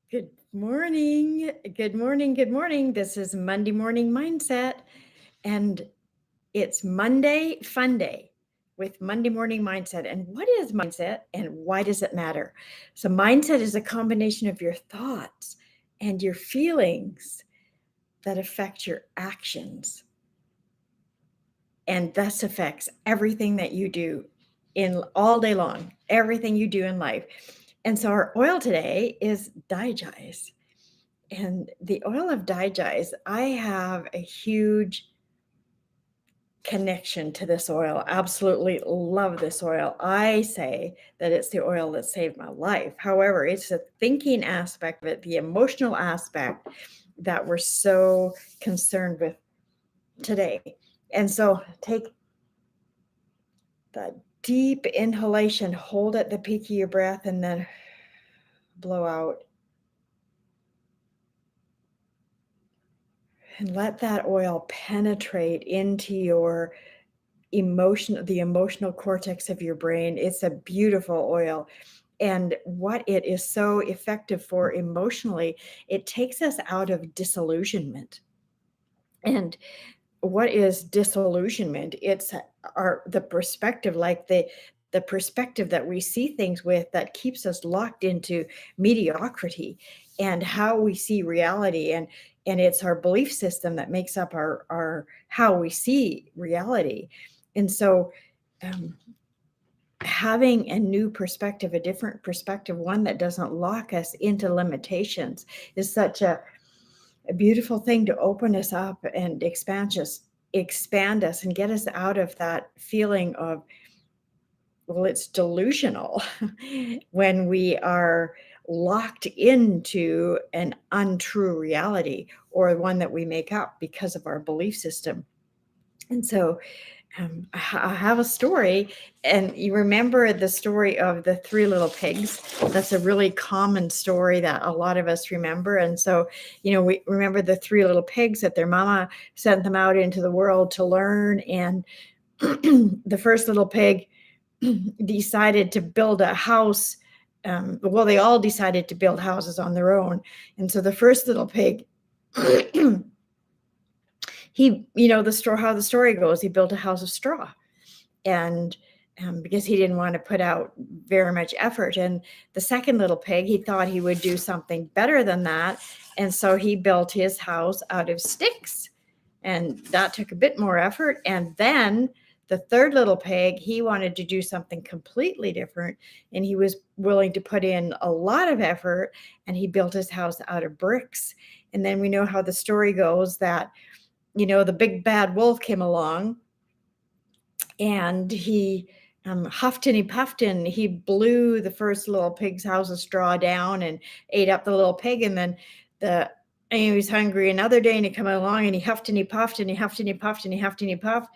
Good morning. Good morning. Good morning. This is Monday Morning Mindset, and it's Monday Fun Day with Monday Morning Mindset. And what is mindset and why does it matter? So, mindset is a combination of your thoughts and your feelings that affect your actions and thus affects everything that you do in all day long, everything you do in life. And so, our oil today is digest. And the oil of digest, I have a huge connection to this oil. Absolutely love this oil. I say that it's the oil that saved my life. However, it's the thinking aspect of it, the emotional aspect that we're so concerned with today. And so take that deep inhalation, hold at the peak of your breath, and then blow out. And let that oil penetrate into your the emotional cortex of your brain. It's a beautiful oil. And what it is so effective for emotionally, it takes us out of disillusionment. And what is disillusionment? It's the perspective, like the perspective that we see things with that keeps us locked into mediocrity and how we see reality, and it's our belief system that makes up our how we see reality. And so um, having a new perspective, a different perspective, one that doesn't lock us into limitations, is such a beautiful thing to open us up and expand us and get us out of that feeling of, well, it's delusional when we are locked into an untrue reality or one that we make up because of our belief system. And so I have a story, and you remember the story of the three little pigs. That's a really common story that a lot of us remember. And so, we remember the three little pigs that their mama sent them out into the world to learn. And the first little pig decided to build a house. Well, they all decided to build houses on their own. And so the first little pig, how the story goes, he built a house of straw. And because he didn't want to put out very much effort. And the second little pig, he thought he would do something better than that. And so he built his house out of sticks. And that took a bit more effort. And then the third little pig, he wanted to do something completely different. And he was willing to put in a lot of effort. And he built his house out of bricks. And then we know how the story goes that, the big bad wolf came along, and he huffed and he puffed, and he blew the first little pig's house of straw down and ate up the little pig. And then he was hungry another day, and he came along, and he huffed and he puffed and he huffed and he puffed and he huffed and he puffed,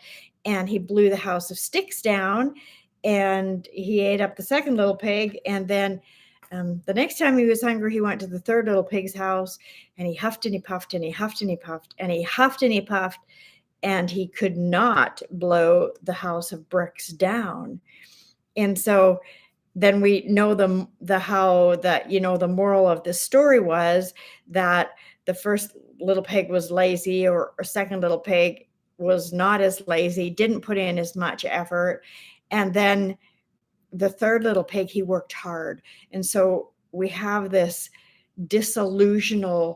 and he blew the house of sticks down, and he ate up the second little pig. And then the next time he was hungry, he went to the third little pig's house, and he huffed and he puffed and he huffed and he puffed and he huffed and he puffed, and he could not blow the house of bricks down. And so then we know the moral of this story was that the first little pig was lazy, or second little pig was not as lazy, didn't put in as much effort. And then the third little pig, he worked hard. And so we have this disillusional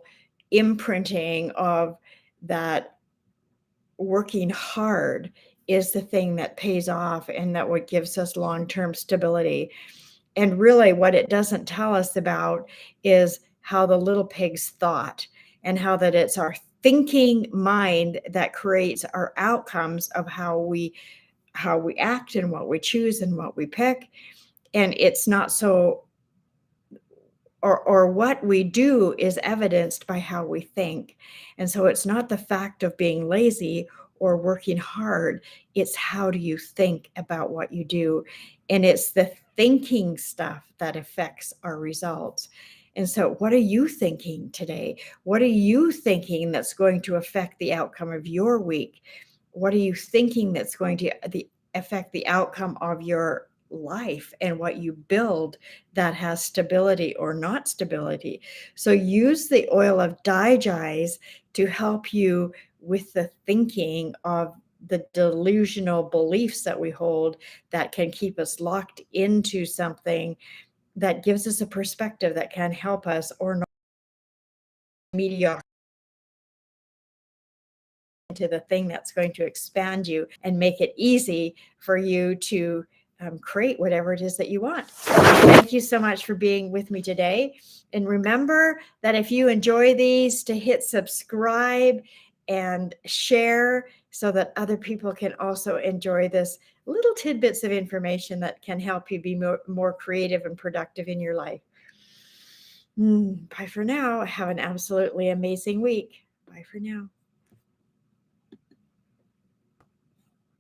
imprinting of that working hard is the thing that pays off and that what gives us long-term stability. And really what it doesn't tell us about is how the little pigs thought, and how that it's our thinking mind that creates our outcomes of how we act and what we choose and what we pick. And it's not so, or what we do is evidenced by how we think. And so it's not the fact of being lazy or working hard, it's how do you think about what you do. And it's the thinking stuff that affects our results. And so what are you thinking today? What are you thinking that's going to affect the outcome of your week? What are you thinking that's going to affect the outcome of your life and what you build that has stability or not stability. So use the oil of digize to help you with the thinking of the delusional beliefs that we hold that can keep us locked into something that gives us a perspective that can help us or not mediocre into the thing that's going to expand you and make it easy for you to create whatever it is that you want. Thank you so much for being with me today. And remember that if you enjoy these, to hit subscribe and share so that other people can also enjoy this little tidbits of information that can help you be more creative and productive in your life. Bye for now. Have an absolutely amazing week. Bye for now.